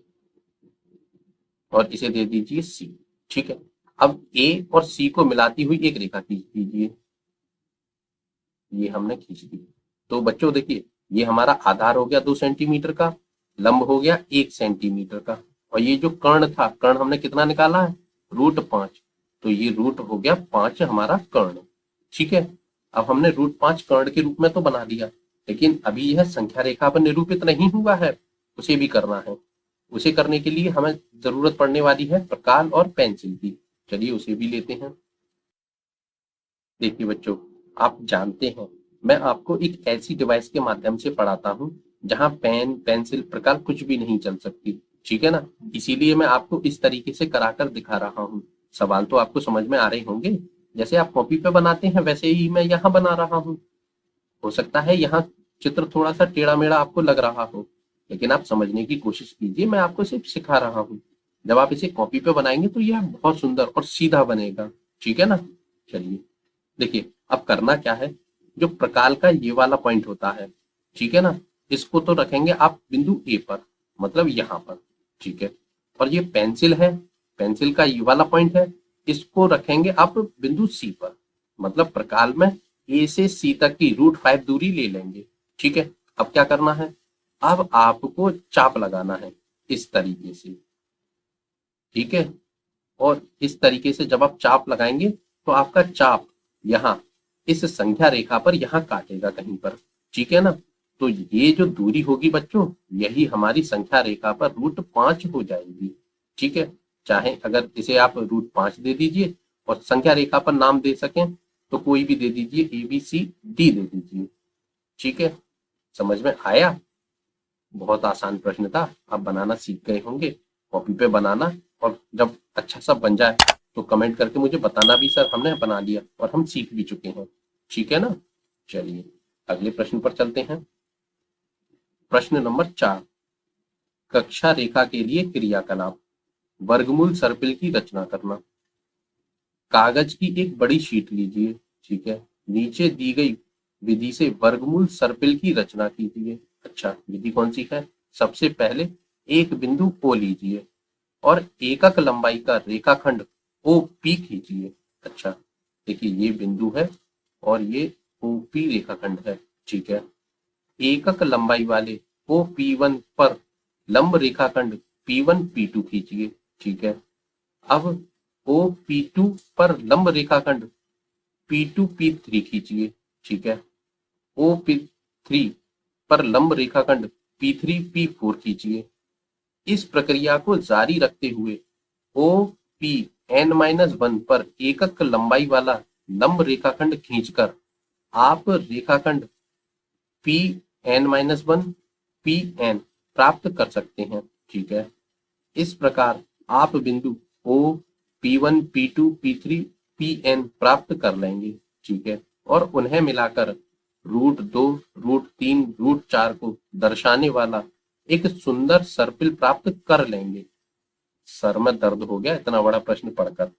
और इसे दे दीजिए सी। ठीक है, अब ए और सी को मिलाती हुई एक रेखा खींच दीजिए। ये हमने खींच दी। तो बच्चों देखिए, ये हमारा आधार हो गया 2 सेंटीमीटर का, लंब हो गया 1 सेंटीमीटर का, और ये जो कर्ण था, कर्ण हमने कितना निकाला है, √5। तो ये रूट हो गया 5 हमारा कर्ण। ठीक है, अब हमने √5 कर्ण के रूप में तो बना दिया, लेकिन अभी यह संख्या रेखा पर निरूपित नहीं हुआ है, उसे भी करना है। उसे करने के लिए हमें जरूरत पड़ने वाली है प्रकाल और पेंसिल की। चलिए उसे भी लेते हैं। देखिए बच्चों, आप जानते हैं मैं आपको एक ऐसी डिवाइस के माध्यम से पढ़ाता हूँ जहाँ पेन पेंसिल प्रकार कुछ भी नहीं चल सकती। ठीक है ना, इसीलिए मैं आपको इस तरीके से कराकर दिखा रहा हूँ। सवाल तो आपको समझ में आ रहे होंगे, जैसे आप कॉपी पे बनाते हैं वैसे ही मैं यहाँ बना रहा हूँ। हो सकता है यहाँ चित्र थोड़ा सा टेढ़ा मेढ़ा आपको लग रहा हो, लेकिन आप समझने की कोशिश कीजिए, मैं आपको सिर्फ सिखा रहा हूँ। जब आप इसे कॉपी पे बनाएंगे तो यह बहुत सुंदर और सीधा बनेगा। ठीक है ना, चलिए देखिए अब करना क्या है। जो प्रकाल का ये वाला पॉइंट होता है, ठीक है ना, इसको तो रखेंगे आप बिंदु ए पर, मतलब यहाँ पर। ठीक है, और ये पेंसिल है, पेंसिल का ये वाला पॉइंट है, इसको रखेंगे आप बिंदु सी पर, मतलब प्रकाल में ए से सी तक की √5 दूरी ले लेंगे। ठीक है, अब क्या करना है, अब आपको चाप लगाना है इस तरीके से। ठीक है, और इस तरीके से जब आप चाप लगाएंगे तो आपका चाप यहाँ इस संख्या रेखा पर यहाँ काटेगा कहीं पर। ठीक है ना, तो ये जो दूरी होगी बच्चों, यही हमारी संख्या रेखा पर √5 हो जाएगी। ठीक है, चाहे अगर इसे आप √5 दे दीजिए और संख्या रेखा पर नाम दे सकें तो कोई भी दे दीजिए, ABCD दे दीजिए। ठीक है, समझ में आया? बहुत आसान प्रश्न था, आप बनाना सीख गए होंगे। कॉपी पे बनाना, और जब अच्छा सा बन जाए तो कमेंट करके मुझे बताना भी, सर हमने बना लिया और हम सीख भी चुके हैं। ठीक है ना, चलिए अगले प्रश्न पर चलते हैं। प्रश्न नंबर 4, कक्षा रेखा के लिए क्रियाकलाप। वर्गमूल सर्पिल की रचना करना। कागज की एक बड़ी शीट लीजिए। ठीक है, नीचे दी गई विधि से वर्गमूल सर्पिल की रचना कीजिए। अच्छा, विधि कौन सी है? सबसे पहले एक बिंदु O लीजिए और एकक लंबाई का रेखाखंड OP खींचिए। अच्छा, देखिए ये बिंदु है और ये OP रेखाखंड है। ठीक है, एकक लंबाई वाले OP1 पर लंब रेखाखंड P1 P2 खींचिए। ठीक है, अब OP2 पर लंब रेखाखंड P2 P3 खींचिए। ठीक है, OP3 पर लंब रेखाखंड P3 P4 खींचिए। इस प्रक्रिया को जारी रखते हुए OPN-1 पर एकक लंबाई वाला लंब रेखाखंड खींचकर आप रेखाखंड PN-1 PN प्राप्त कर सकते हैं। ठीक है, इस प्रकार आप बिंदु O P1 P2 P3 PN प्राप्त कर लेंगे। ठीक है, और उन्हें मिलाकर √2 √3 √4 को दर्शाने वाला एक सुंदर सर्पिल प्राप्त कर लेंगे। सर में दर्द हो गया इतना बड़ा प्रश्न पढ़कर।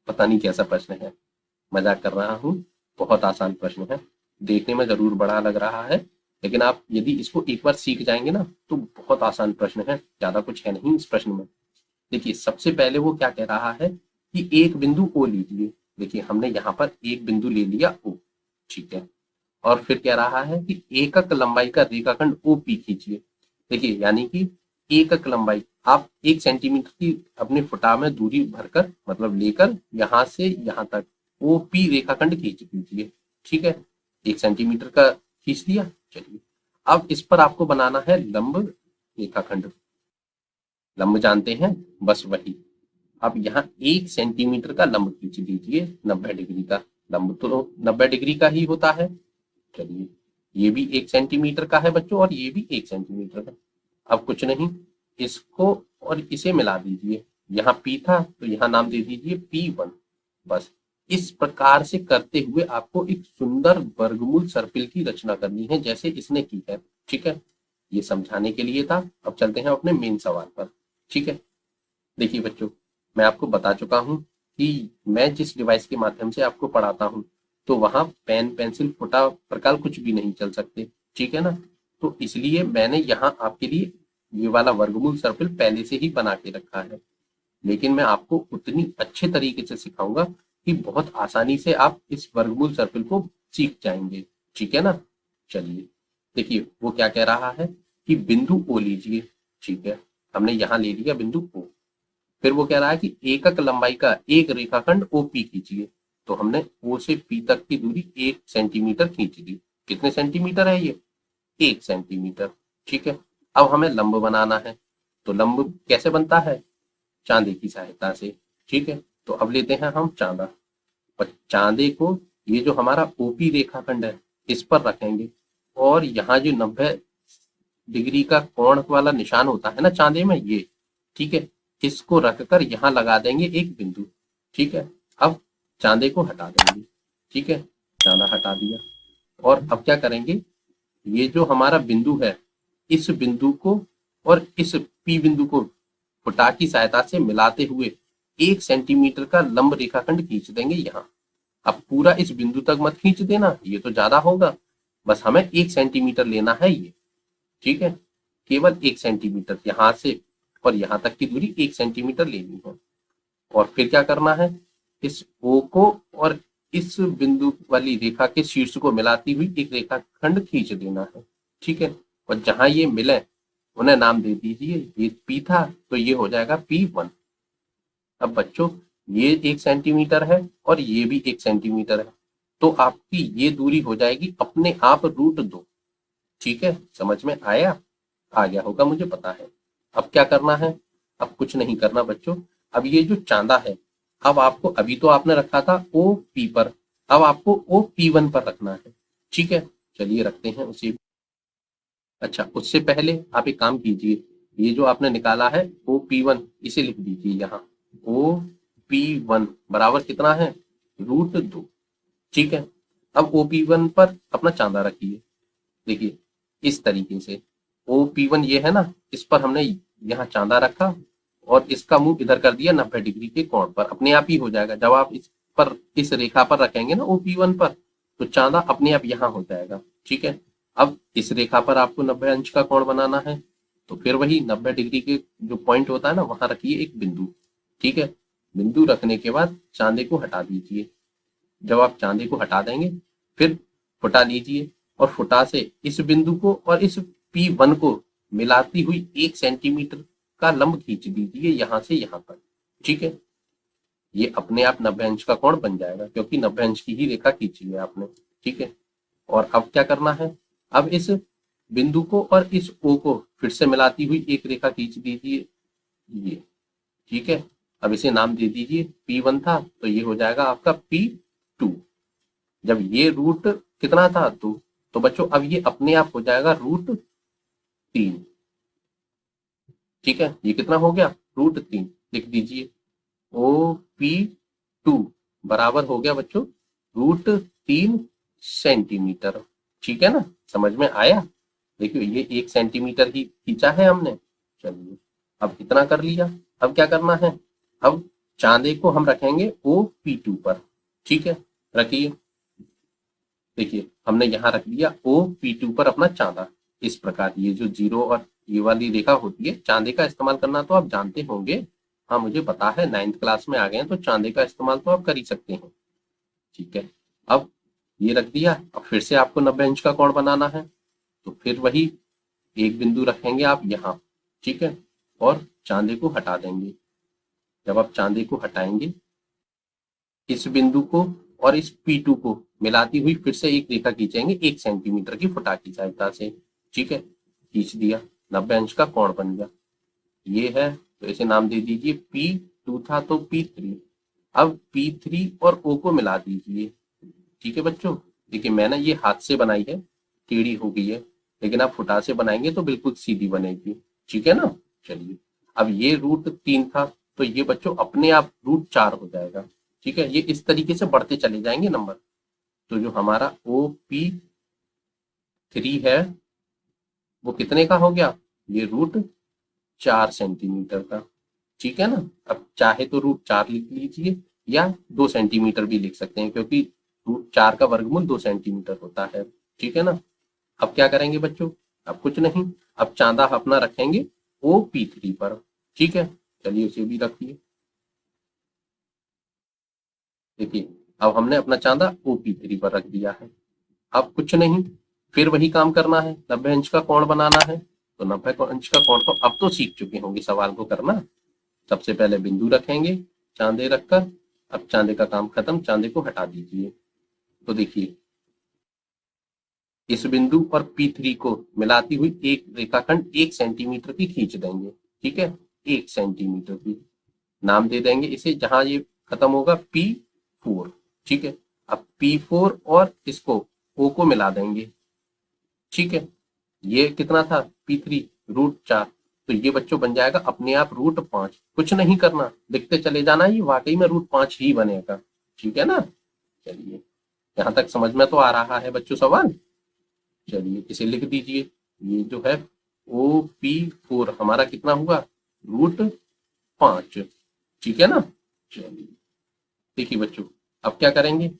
पता नहीं कैसा प्रश्न है, मजाक कर रहा हूँ। बहुत आसान प्रश्न है, देखने में जरूर बड़ा लग रहा है, लेकिन आप यदि इसको एक बार सीख जाएंगे ना तो बहुत आसान प्रश्न है, ज्यादा कुछ है नहीं इस प्रश्न में। देखिए सबसे पहले वो क्या कह रहा है कि एक बिंदु O लीजिए। देखिए हमने यहाँ पर एक बिंदु ले लिया O। ठीक है, और फिर कह रहा है कि एकक लंबाई का रेखाखंड OP खींचिए। देखिए यानी कि एकक लंबाई, आप 1 सेंटीमीटर की अपने फुटा में दूरी भरकर, मतलब लेकर यहाँ से यहाँ तक OP रेखाखंड खींच लीजिए। ठीक है, 1 सेंटीमीटर का खींच दिया। चलिए अब इस पर आपको बनाना है लंब रेखाखंड। लंब जानते हैं, बस वही। अब यहाँ 1 सेंटीमीटर का लंब खींच लीजिए, 90 डिग्री का। लंब तो 90 डिग्री का ही होता है। चलिए ये भी 1 सेंटीमीटर का है बच्चों, और ये भी 1 सेंटीमीटर का। अब कुछ नहीं, इसको और इसे मिला दीजिए। यहाँ P था तो यहाँ नाम दे दीजिए P1। बस इस प्रकार से करते हुए आपको एक सुंदर वर्गमूल सर्पिल की रचना करनी है, जैसे इसने की है। ठीक है, ये समझाने के लिए था। अब चलते हैं अपने मेन सवाल पर। ठीक है, देखिए बच्चों, मैं आपको बता चुका हूँ कि मैं जिस डिवाइस के माध्यम से आपको पढ़ाता हूँ तो वहां पेन पेंसिल फुटा प्रकार कुछ भी नहीं चल सकते। ठीक है ना, तो इसलिए मैंने यहाँ आपके लिए ये वाला वर्गमूल सर्कल पहले से ही बना के रखा है, लेकिन मैं आपको उतनी अच्छे तरीके से सिखाऊंगा कि बहुत आसानी से आप इस वर्गमूल सर्कल को सीख जाएंगे। ठीक है ना। चलिए देखिए वो क्या कह रहा है कि बिंदु ओ लीजिए। ठीक है, हमने यहाँ ले लिया बिंदु ओ। फिर वो कह रहा है कि एकक लंबाई का एक रेखाखंड ओपी खींचिए। तो हमने ओ से पी तक की दूरी 1 सेंटीमीटर खींच दी। कितने सेंटीमीटर है ये? 1 सेंटीमीटर। ठीक है, अब हमें लंब बनाना है। तो लंब कैसे बनता है? चांदे की सहायता से। ठीक है, तो अब लेते हैं हम चांदा, और चांदे को ये जो हमारा ओपी रेखाखंड है इस पर रखेंगे, और यहाँ जो 90 डिग्री का कोण वाला निशान होता है ना चांदे में, ये ठीक है, इसको रखकर यहाँ लगा देंगे एक बिंदु। ठीक है, अब चांदे को हटा देंगे। ठीक है, चांदा हटा दिया, और अब क्या करेंगे, ये जो हमारा बिंदु है इस बिंदु को और इस पी बिंदु को फुटा की सहायता से मिलाते हुए 1 सेंटीमीटर का लंब रेखाखंड खींच देंगे यहाँ। अब पूरा इस बिंदु तक मत खींच देना, ये तो ज्यादा होगा, बस हमें 1 सेंटीमीटर लेना है ये। ठीक है, केवल 1 सेंटीमीटर यहाँ से और यहाँ तक की दूरी 1 सेंटीमीटर लेनी है। और फिर क्या करना है, इस ओ को और इस बिंदु वाली रेखा के शीर्ष को मिलाती हुई एक रेखाखंड खींच देना है। ठीक है, और जहां ये मिले उन्हें नाम दे दीजिए। ये पी था तो ये हो जाएगा P1। अब बच्चों ये 1 सेंटीमीटर है और ये भी 1 सेंटीमीटर है, तो आपकी ये दूरी हो जाएगी अपने आप √2। ठीक है, समझ में आया? आ गया होगा, मुझे पता है। अब क्या करना है? अब कुछ नहीं करना बच्चों। अब ये जो चांदा है, अब आपको, अभी तो आपने रखा था ओ पी पर, अब आपको ओ P1 पर रखना है। ठीक है, चलिए रखते हैं उसे भी। अच्छा, उससे पहले आप एक काम कीजिए, ये जो आपने निकाला है OP1 इसे लिख दीजिए यहाँ। OP1 बराबर कितना है? √2। ठीक है, अब OP1 पर अपना चांदा रखिए। देखिए इस तरीके से OP1 ये है ना, इस पर हमने यहाँ चांदा रखा और इसका मुंह इधर कर दिया 90 डिग्री के कोण पर, अपने आप ही हो जाएगा। जब आप इस पर, इस रेखा पर रखेंगे ना OP1 पर, तो चांदा अपने आप यहाँ हो जाएगा। ठीक है, अब इस रेखा पर आपको 90 अंश का कोण बनाना है, तो फिर वही 90 डिग्री के जो पॉइंट होता है ना, वहां रखिए एक बिंदु। ठीक है, बिंदु रखने के बाद चांदे को हटा दीजिए। जब आप चांदे को हटा देंगे फिर फुटा लीजिए, और फुटा से इस बिंदु को और इस P1 को मिलाती हुई 1 सेंटीमीटर का लंब खींच दीजिए यहाँ से यहाँ तक। ठीक है, ये अपने आप 90 अंश का कोण बन जाएगा, क्योंकि 90 अंश की ही रेखा खींची है आपने। ठीक है, और अब क्या करना है, अब इस बिंदु को और इस O को फिर से मिलाती हुई एक रेखा खींच दीजिए ये। ठीक है, अब इसे नाम दे दीजिए, P1 था तो ये हो जाएगा आपका P2। जब ये रूट कितना था 2, तो बच्चों अब ये अपने आप हो जाएगा √3। ठीक है, ये कितना हो गया? √3। लिख दीजिए OP2 बराबर हो गया बच्चों √3 सेंटीमीटर। ठीक है ना, समझ में आया? देखिए ये 1 सेंटीमीटर ही खींचा है हमने। चलिए अब इतना कर लिया, अब क्या करना है, अब चांदे को हम रखेंगे OP2 पर। ठीक है, रखिए। देखिए हमने यहाँ रख दिया OP2 पर अपना चांदा। इस प्रकार ये जो जीरो और ये वाली रेखा होती है, चांदे का इस्तेमाल करना तो आप जानते होंगे। हाँ मुझे पता है, 9th क्लास में आ गए हैं तो चांदे का इस्तेमाल तो आप कर ही सकते हैं। ठीक है, अब ये रख दिया। अब फिर से आपको 90 अंश का कोण बनाना है, तो फिर वही एक बिंदु रखेंगे आप यहाँ। ठीक है, और चांदे को हटा देंगे। जब आप चांदे को हटाएंगे, इस बिंदु को और इस P2 को मिलाती हुई फिर से एक रेखा खींचेंगे 1 सेंटीमीटर की फुटा की सहायता से। ठीक है, खींच दिया, 90 अंश का कोण बन गया। ये है तो इसे नाम दे दीजिए P2 था तो P3। अब P3 और O को मिला दीजिए। ठीक है बच्चों, देखिए मैंने ये हाथ से बनाई है, टेढ़ी हो गई है, लेकिन आप फुटा से बनाएंगे तो बिल्कुल सीधी बनेगी। ठीक है ना। चलिए अब ये √3 था तो ये बच्चों अपने आप √4 हो जाएगा। ठीक है, ये इस तरीके से बढ़ते चले जाएंगे नंबर। तो जो हमारा OP3 है वो कितने का हो गया? ये √4 सेंटीमीटर का। ठीक है ना, अब चाहे तो √4 लिख लीजिए या 2 सेंटीमीटर भी लिख सकते हैं, क्योंकि √4 का वर्गमूल 2 सेंटीमीटर होता है। ठीक है ना। अब क्या करेंगे बच्चों? अब कुछ नहीं, अब चांदा अपना रखेंगे OP3 पर। ठीक है, चलिए उसे भी रखिए। देखिए अब हमने अपना चांदा OP3 पर रख दिया है। अब कुछ नहीं, फिर वही काम करना है, 90 अंश का कोण बनाना है। तो 90 अंश का कोण तो अब तो सीख चुके होंगे सवाल को करना। सबसे पहले बिंदु रखेंगे चांदे रखकर। अब चांदे का काम खत्म, चांदे को हटा दीजिए। तो देखिए इस बिंदु और P3 को मिलाती हुई एक रेखाखंड 1 सेंटीमीटर की खींच देंगे। ठीक है, 1 सेंटीमीटर की नाम दे देंगे इसे, जहां ये खत्म होगा P4। ठीक है, अब P4 और इसको O को मिला देंगे। ठीक है, ये कितना था P3, √4। तो ये बच्चों बन जाएगा अपने आप √5। कुछ नहीं करना, लिखते चले जाना, ये वाकई में √5 ही बनेगा। ठीक है ना, चलिए यहाँ तक समझ में तो आ रहा है बच्चों सवाल। चलिए इसे लिख दीजिए, ये जो है OP4 हमारा कितना हुआ, √5। ठीक है ना, चलिए देखिए बच्चों अब क्या करेंगे,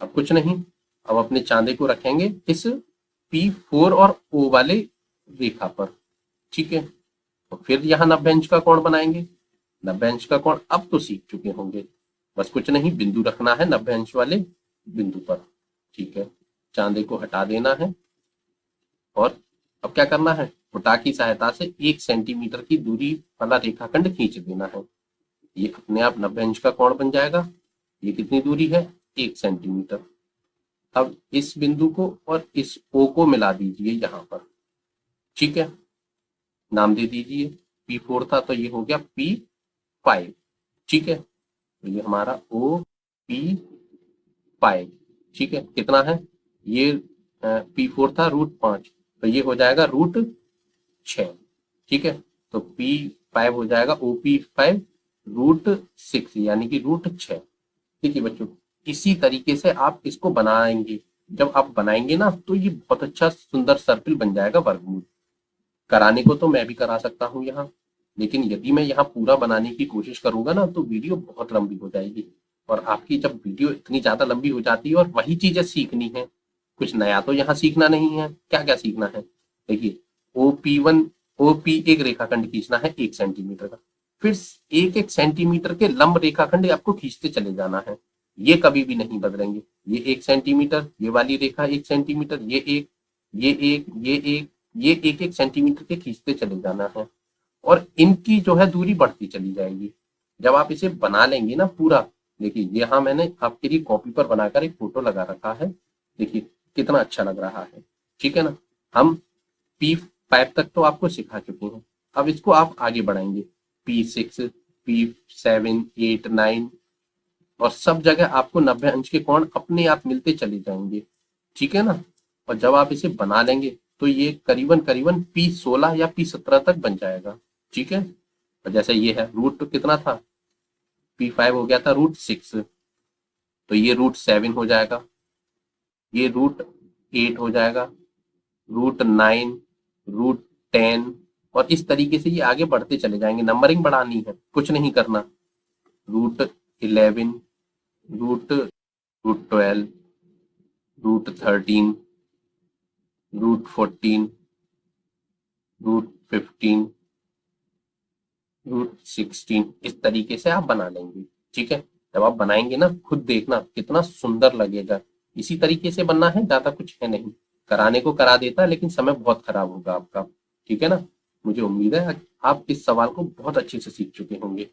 अब कुछ नहीं, अब अपने चांदे को रखेंगे इस P4 और O वाले रेखा पर। ठीक है, तो फिर यहाँ 90 अंश का कोण बनाएंगे। 90 अंश का कोण अब तो सीख चुके होंगे, बस कुछ नहीं, बिंदु रखना है 90 अंश वाले बिंदु पर। ठीक है, चांदे को हटा देना है और अब क्या करना है, फुटा की सहायता से 1 सेंटीमीटर की दूरी वाला रेखाखंड खींच देना है। ये अपने आप 90 अंश का कोण बन जाएगा। ये कितनी दूरी है, 1 सेंटीमीटर। अब इस बिंदु को और इस O को मिला दीजिए यहाँ पर। ठीक है, नाम दे दीजिए, P4 था तो ये हो गया P5। ठीक है, तो ये हमारा OP5। ठीक है, कितना है ये, P4 था √5, तो ये हो जाएगा √6। ठीक है, तो P5 हो जाएगा OP5 √6 यानी कि √6। देखिए बच्चों इसी तरीके से आप इसको बनाएंगे। जब आप बनाएंगे ना तो ये बहुत अच्छा सुंदर सर्किल बन जाएगा वर्गमूल। कराने को तो मैं भी करा सकता हूँ यहाँ, लेकिन यदि मैं यहाँ पूरा बनाने की कोशिश करूंगा ना तो वीडियो बहुत लंबी हो जाएगी। और आपकी जब वीडियो इतनी ज्यादा लंबी हो जाती है और वही चीजें सीखनी है, कुछ नया तो यहाँ सीखना नहीं है। क्या क्या सीखना है, देखिए OP1 OP एक रेखाखंड खींचना है 1 सेंटीमीटर का, फिर 1-1 सेंटीमीटर के लंब रेखाखंड आपको खींचते चले जाना है। ये कभी भी नहीं बदलेंगे। ये 1 सेंटीमीटर, ये वाली रेखा 1 सेंटीमीटर, ये 1, ये 1, ये 1, ये 1-1 सेंटीमीटर के खींचते चले जाना है और इनकी जो है दूरी बढ़ती चली जाएगी। जब आप इसे बना लेंगे ना पूरा, देखिए यहाँ मैंने आपके लिए कॉपी पर बनाकर एक फोटो लगा रखा है, देखिए कितना अच्छा लग रहा है। ठीक है ना, हम P5 तक तो आपको सिखा चुके हैं, अब इसको आप आगे बढ़ाएंगे P6, P7, 8, 9 और सब जगह आपको 90 अंश के कोण अपने आप मिलते चले जाएंगे। ठीक है ना, और जब आप इसे बना लेंगे तो ये करीबन करीबन P16 या P17 तक बन जाएगा। ठीक है, और जैसे ये है रूट कितना था, P5 हो गया था √6, तो ये √7 हो जाएगा, ये √8 हो जाएगा, √9, √10 और इस तरीके से ये आगे बढ़ते चले जाएंगे। नंबरिंग बढ़ानी है, कुछ नहीं करना, √11, √12, √13, √14, √15, √16, इस तरीके से आप बना लेंगे। ठीक है, जब आप बनाएंगे ना खुद देखना कितना सुंदर लगेगा। इसी तरीके से बनना है, ज्यादा कुछ है नहीं। कराने को करा देता लेकिन समय बहुत खराब होगा आपका। ठीक है ना, मुझे उम्मीद है आप इस सवाल को बहुत अच्छे से सीख चुके होंगे।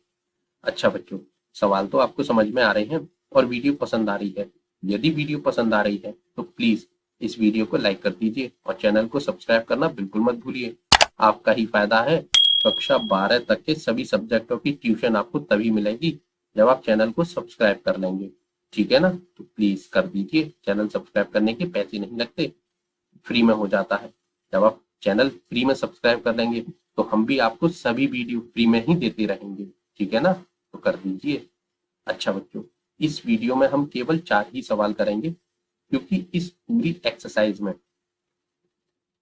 अच्छा बच्चों, सवाल तो आपको समझ में आ रहे हैं और वीडियो पसंद आ रही है। यदि वीडियो पसंद आ रही है तो प्लीज इस वीडियो को लाइक कर दीजिए और चैनल को सब्सक्राइब करना बिल्कुल मत भूलिए। आपका ही फायदा है, कक्षा 12 तक के सभी सब्जेक्टों की ट्यूशन आपको तभी मिलेगी जब आप चैनल को सब्सक्राइब कर लेंगे। ठीक है ना, तो प्लीज कर दीजिए, चैनल सब्सक्राइब करने के पैसे नहीं लगते, फ्री में हो जाता है। जब आप चैनल फ्री में सब्सक्राइब कर लेंगे तो हम भी आपको सभी वीडियो फ्री में ही देते रहेंगे। ठीक है ना, तो कर दीजिए। अच्छा बच्चों, इस वीडियो में हम केवल 4 ही सवाल करेंगे क्योंकि इस पूरी एक्सरसाइज में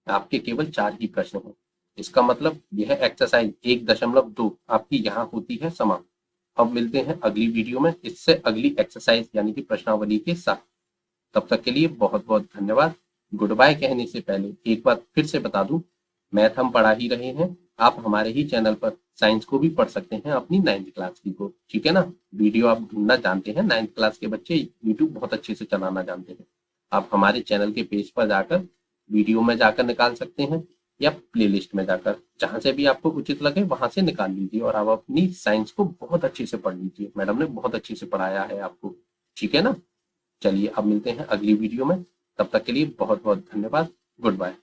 आपके केवल 4 ही प्रश्न हैं। इसका मतलब यह एक्सरसाइज 1.2 आपकी यहाँ होती है समाप्त। अब मिलते हैं अगली वीडियो में इससे अगली एक्सरसाइज यानी कि प्रश्नावली के साथ। तब तक के लिए बहुत बहुत धन्यवाद। गुड बाय कहने से पहले एक बात फिर से बता दूं, मैथ हम पढ़ा ही रहे हैं, आप हमारे ही चैनल पर साइंस को भी पढ़ सकते हैं, अपनी 9th क्लास की को, ठीक है ना। वीडियो आप ढूंढना जानते हैं, 9th क्लास के बच्चे यूट्यूब बहुत अच्छे से चलाना जानते हैं। आप हमारे चैनल के पेज पर जाकर वीडियो में जाकर निकाल सकते हैं, या प्लेलिस्ट में जाकर, जहां से भी आपको उचित लगे वहां से निकाल लीजिए, और आप अपनी साइंस को बहुत अच्छे से पढ़ लीजिए। मैडम ने बहुत अच्छे से पढ़ाया है आपको, ठीक है ना। चलिए अब मिलते हैं अगली वीडियो में, तब तक के लिए बहुत बहुत धन्यवाद। Good bye.